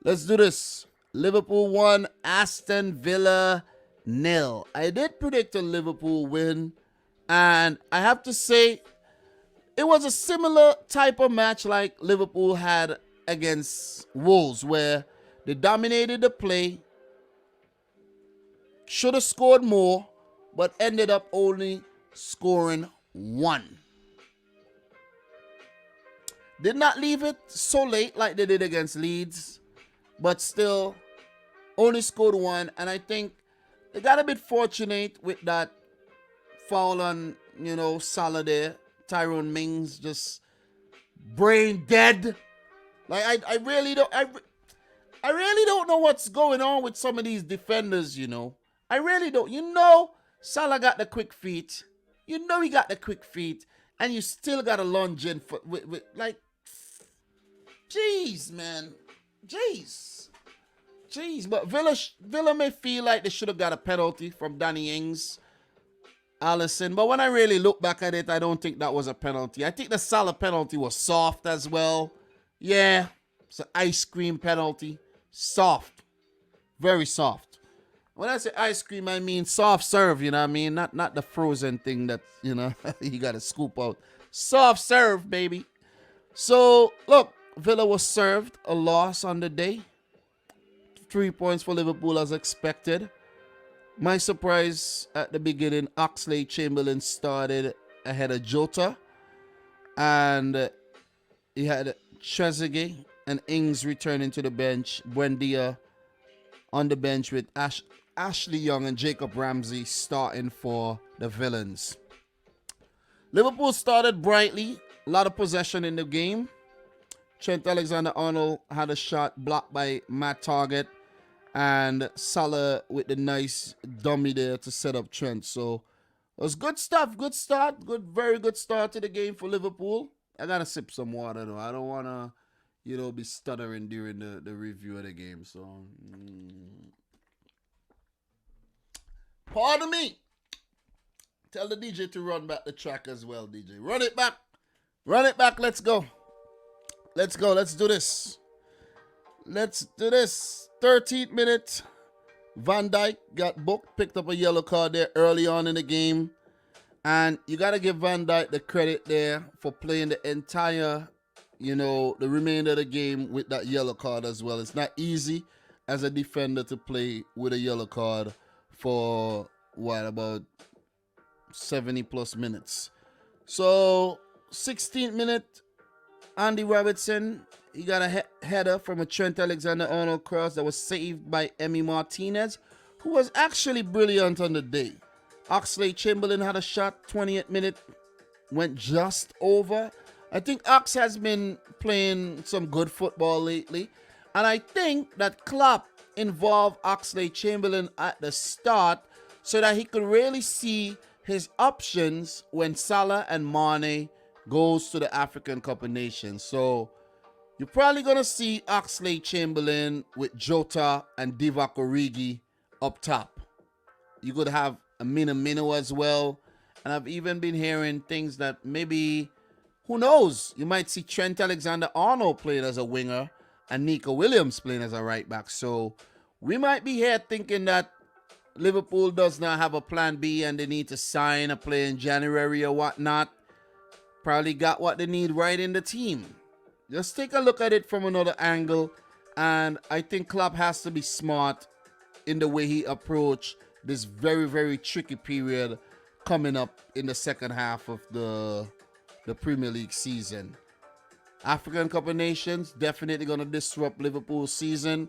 Let's do this. Liverpool 1, Aston Villa 0. I did predict a Liverpool win, and I have to say it was a similar type of match like Liverpool had against Wolves, where they dominated the play, should have scored more, but ended up only scoring one. Did not leave it so late like they did against Leeds, but still only scored one. And I think they got a bit fortunate with that foul on, Salah there. Tyrone Mings just brain dead. Like I really don't know what's going on with some of these defenders, I really don't. Salah got the quick feet. He got the quick feet, and you still got to lunge in with jeez, man. Jeez. But Villa may feel like they should have got a penalty from Danny Ings, Allison. But when I really look back at it, I don't think that was a penalty. I think the Salah penalty was soft as well. Yeah, it's an ice cream penalty. Soft. Very soft. When I say ice cream, I mean soft serve, you know what I mean? Not the frozen thing that, you got to scoop out. Soft serve, baby. So, look, Villa was served a loss on the day. 3 points for Liverpool as expected. My surprise at the beginning, Oxlade-Chamberlain started ahead of Jota. And he had Trezeguet and Ings returning to the bench. Buendia on the bench with Ashley Young and Jacob Ramsey starting for the Villains. Liverpool started brightly. A lot of possession in the game. Trent Alexander-Arnold had a shot blocked by Matt Target. And Salah with the nice dummy there to set up Trent. So it was good stuff. Good start. Very good start to the game for Liverpool. I got to sip some water though. I don't want to, be stuttering during the review of the game. So, pardon me. Tell the DJ to run back the track as well, DJ. Run it back. Let's go. Let's do this. 13th minute. Van Dijk got booked, picked up a yellow card there early on in the game. And you got to give Van Dijk the credit there for playing the entire, the remainder of the game with that yellow card as well. It's not easy as a defender to play with a yellow card for, about 70 plus minutes. So, 16th minute, Andy Robertson, he got a header from a Trent Alexander-Arnold cross that was saved by Emi Martinez, who was actually brilliant on the day. Oxlade-Chamberlain had a shot, 20th minute, went just over. I think Ox has been playing some good football lately, and I think that Klopp involved Oxlade-Chamberlain at the start so that he could really see his options when Salah and Mane goes to the African Cup of Nations. So you're probably going to see Oxlade-Chamberlain with Jota and Divock Origi up top. You could have a Minamino as well. And I've even been hearing things that maybe, who knows, you might see Trent Alexander-Arnold playing as a winger and Nico Williams playing as a right back. So we might be here thinking that Liverpool does not have a plan B and they need to sign a player in January or whatnot. Probably got what they need right in the team. Just take a look at it from another angle. And I think Klopp has to be smart in the way he approached this very, very tricky period coming up in the second half of the Premier League season. African Cup of Nations definitely going to disrupt Liverpool's season.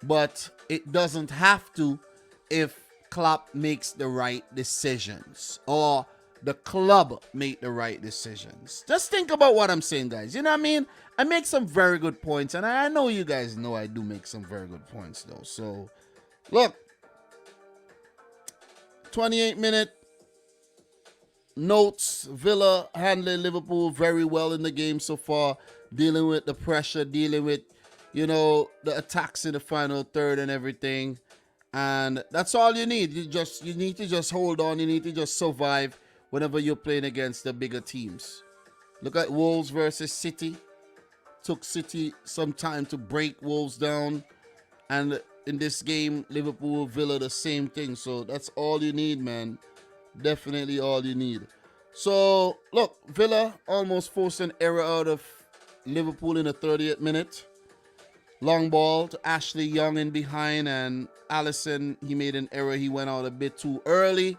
But it doesn't have to if Klopp makes the right decisions. Or the club make the right decisions. Just think about what I'm saying, guys. You know what I mean? I make some very good points, and I know you guys know I do make some very good points, though. So, look. 28 minute notes. Villa handling Liverpool very well in the game so far. Dealing with the pressure, dealing with, the attacks in the final third and everything. And that's all you need. You need to just hold on. You need to just survive whenever you're playing against the bigger teams. Look at Wolves versus City. took City some time to break Wolves down. And in this game, Liverpool, Villa, the same thing. So that's all you need, man. Definitely all you need. So, look, Villa almost forced an error out of Liverpool in the 30th minute. Long ball to Ashley Young in behind, and Alisson, he made an error. He went out a bit too early,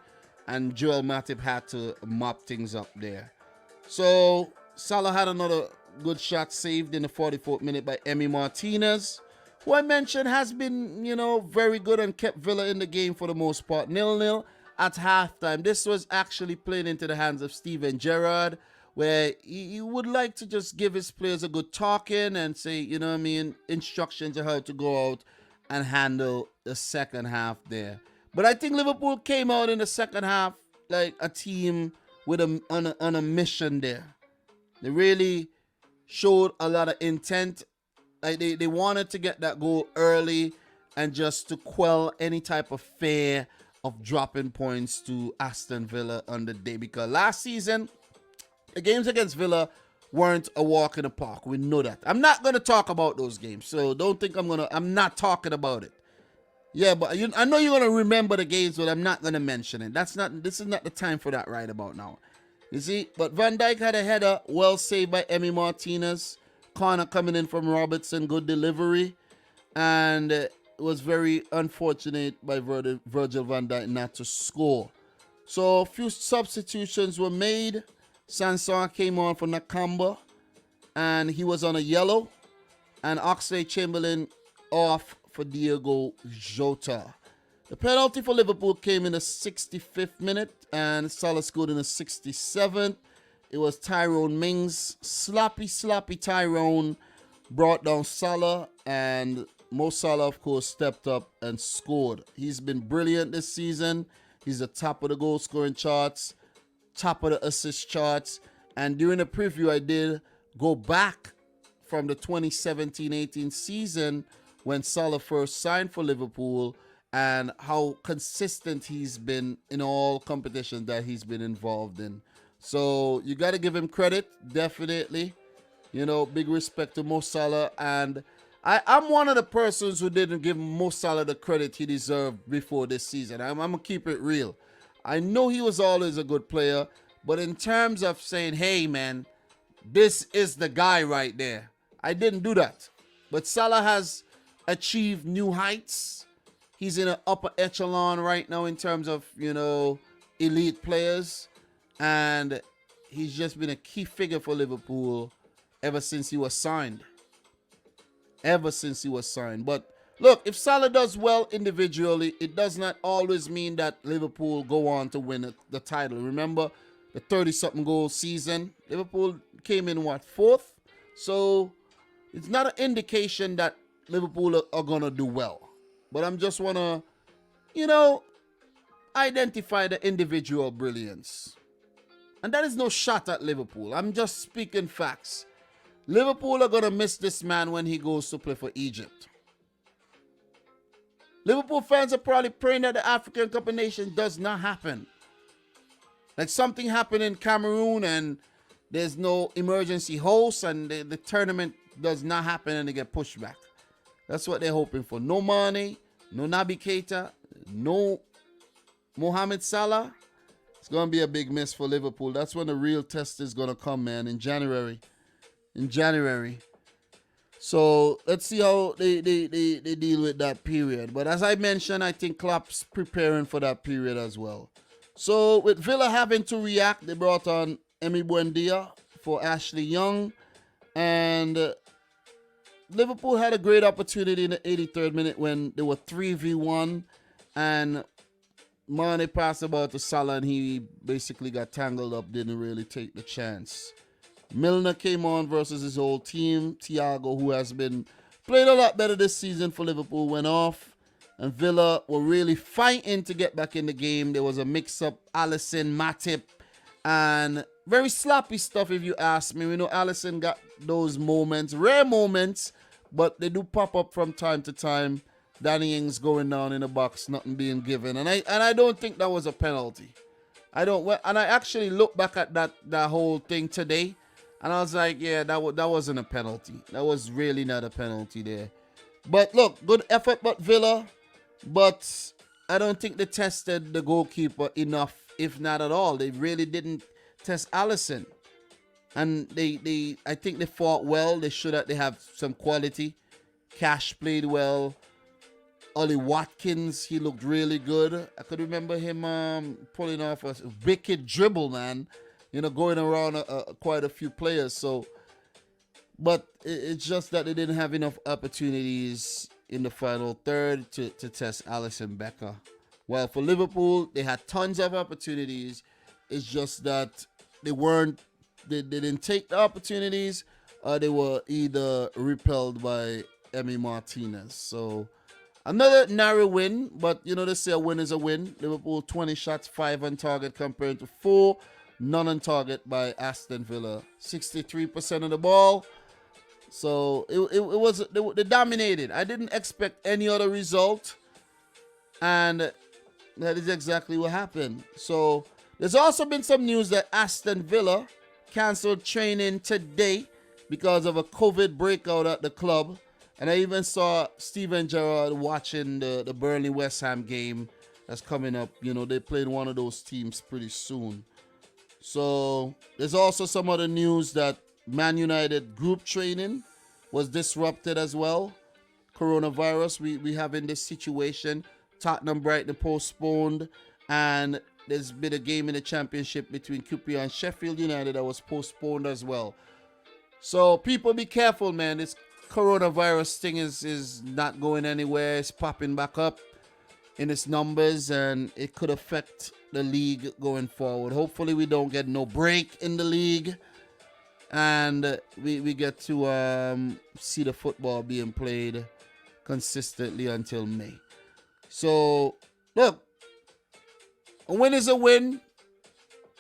and Joel Matip had to mop things up there. So, Salah had another good shot saved in the 44th minute by Emi Martinez, who I mentioned has been, very good and kept Villa in the game for the most part. 0-0 at halftime. This was actually playing into the hands of Steven Gerrard, where he would like to just give his players a good talking and say, instructions on how to go out and handle the second half there. But I think Liverpool came out in the second half like a team with on a mission there. They really showed a lot of intent. Like they wanted to get that goal early and just to quell any type of fear of dropping points to Aston Villa on the day. Because last season, the games against Villa weren't a walk in the park. We know that. I'm not going to talk about those games. So don't think I'm not talking about it. Yeah, but I know you're going to remember the games, but I'm not going to mention it. This is not the time for that right about now. You see, but Van Dijk had a header, well saved by Emi Martinez. Corner coming in from Robertson, good delivery. And it was very unfortunate by Virgil van Dijk not to score. So a few substitutions were made. Sanson came on for Nakamba, and he was on a yellow. And Oxlade-Chamberlain off for Diogo Jota. The penalty for Liverpool came in the 65th minute, and Salah scored in the 67th. It was Tyrone Mings. Sloppy Tyrone brought down Salah, and Mo Salah, of course, stepped up and scored. He's been brilliant this season. He's the top of the goal scoring charts, top of the assist charts. And during the preview, I did go back from the 2017-18 season when Salah first signed for Liverpool and how consistent he's been in all competitions that he's been involved in. So you got to give him credit, definitely. Big respect to Mo Salah. And I'm one of the persons who didn't give Mo Salah the credit he deserved before this season. I'm going to keep it real. I know he was always a good player, but in terms of saying, hey, man, this is the guy right there, I didn't do that. But Salah has achieved new heights. He's in an upper echelon right now in terms of, elite players. And he's just been a key figure for Liverpool ever since he was signed. But look, if Salah does well individually, it does not always mean that Liverpool go on to win the title. Remember the 30-something goal season? Liverpool came in, fourth? So it's not an indication that Liverpool are going to do well. But I'm just want to, identify the individual brilliance. And that is no shot at Liverpool. I'm just speaking facts. Liverpool are going to miss this man when he goes to play for Egypt. Liverpool fans are probably praying that the African Cup of Nations does not happen. Like something happened in Cameroon and there's no emergency host and the tournament does not happen and they get pushed back. That's what they're hoping for. No Mane, no Naby Keita, no Mohamed Salah. It's going to be a big miss for Liverpool. That's when the real test is going to come, man, in January. So let's see how they deal with that period. But as I mentioned, I think Klopp's preparing for that period as well. So with Villa having to react, they brought on Emi Buendia for Ashley Young. And Liverpool had a great opportunity in the 83rd minute when they were 3v1. And Mane passed about to Salah and he basically got tangled up, didn't really take the chance. Milner came on versus his old team. Thiago, who has been playing a lot better this season for Liverpool, went off. And Villa were really fighting to get back in the game. There was a mix-up, Alisson, Matip, and very sloppy stuff if you ask me. We know Alisson got those moments, rare moments, but they do pop up from time to time. Danny Ings going down in the box, nothing being given. And I don't think that was a penalty. I actually look back at that whole thing today. And I was like, yeah, that wasn't a penalty. That was really not a penalty there. But look, good effort, but Villa. But I don't think they tested the goalkeeper enough, if not at all. They really didn't test Allison. And I think they fought well. They have some quality. Cash played well. Ollie Watkins, he looked really good. I could remember him pulling off a wicked dribble, man. Going around quite a few players. So, but it's just that they didn't have enough opportunities in the final third to test Alisson Becker. Well, for Liverpool, they had tons of opportunities. It's just that they didn't take the opportunities, or they were either repelled by Emi Martinez. So another narrow win, but they say a win is a win. Liverpool 20 shots, 5 on target compared to 4, none on target by Aston Villa. 63% of the ball. So they dominated. I didn't expect any other result, and that is exactly what happened. So there's also been some news that Aston Villa canceled training today because of a COVID breakout at the club. And I even saw Steven Gerrard watching the Burnley West Ham game that's coming up. They're playing one of those teams pretty soon. So there's also some other news that Man United group training was disrupted as well. Coronavirus, we have in this situation. Tottenham Brighton postponed, and there's been a game in the championship between QPR and Sheffield United that was postponed as well. So people be careful, man. This coronavirus thing is not going anywhere. It's popping back up in its numbers, and it could affect the league going forward. Hopefully we don't get no break in the league, and we get to see the football being played consistently until May. So look, a win is a win.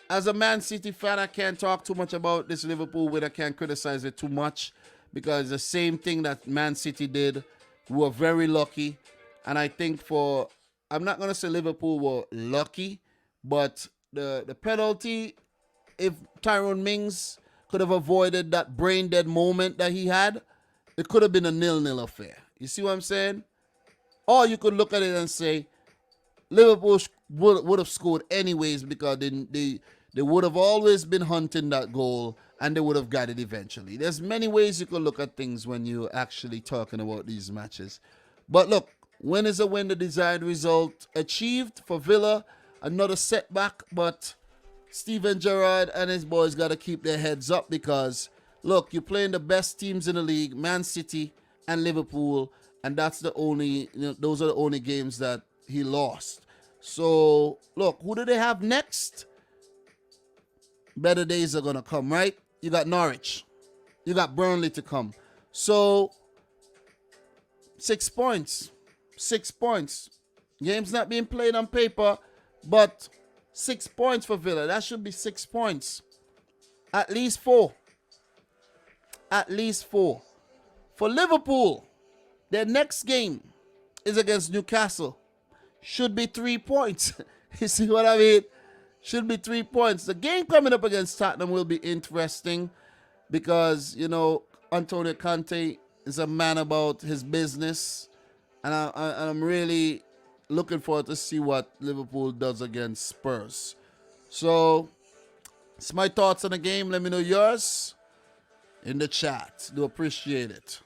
As a Man City fan, I can't talk too much about this Liverpool win. I can't criticize it too much because the same thing that Man City did. We were very lucky. And I think I'm not going to say Liverpool were lucky, but the penalty, if Tyrone Mings could have avoided that brain dead moment that he had, it could have been a 0-0 affair. You see what I'm saying? Or you could look at it and say, Liverpool would have scored anyways because they would have always been hunting that goal and they would have got it eventually. There's many ways you could look at things when you're actually talking about these matches. But look, win is a win, the desired result achieved for Villa. Another setback, but Steven Gerrard and his boys got to keep their heads up because, look, you're playing the best teams in the league, Man City and Liverpool, and those are the only games that he lost. So, look, who do they have next? Better days are going to come, right? You got Norwich. You got Burnley to come. So, 6 points. 6 points. Game's not being played on paper, but 6 points for Villa. That should be 6 points. At least 4. At least 4. For Liverpool, their next game is against Newcastle. Should be 3 points. You see what I mean? Should be 3 points. The game coming up against Tottenham will be interesting because, Antonio Conte is a man about his business. And I'm really looking forward to see what Liverpool does against Spurs. So, it's my thoughts on the game. Let me know yours in the chat. Do appreciate it.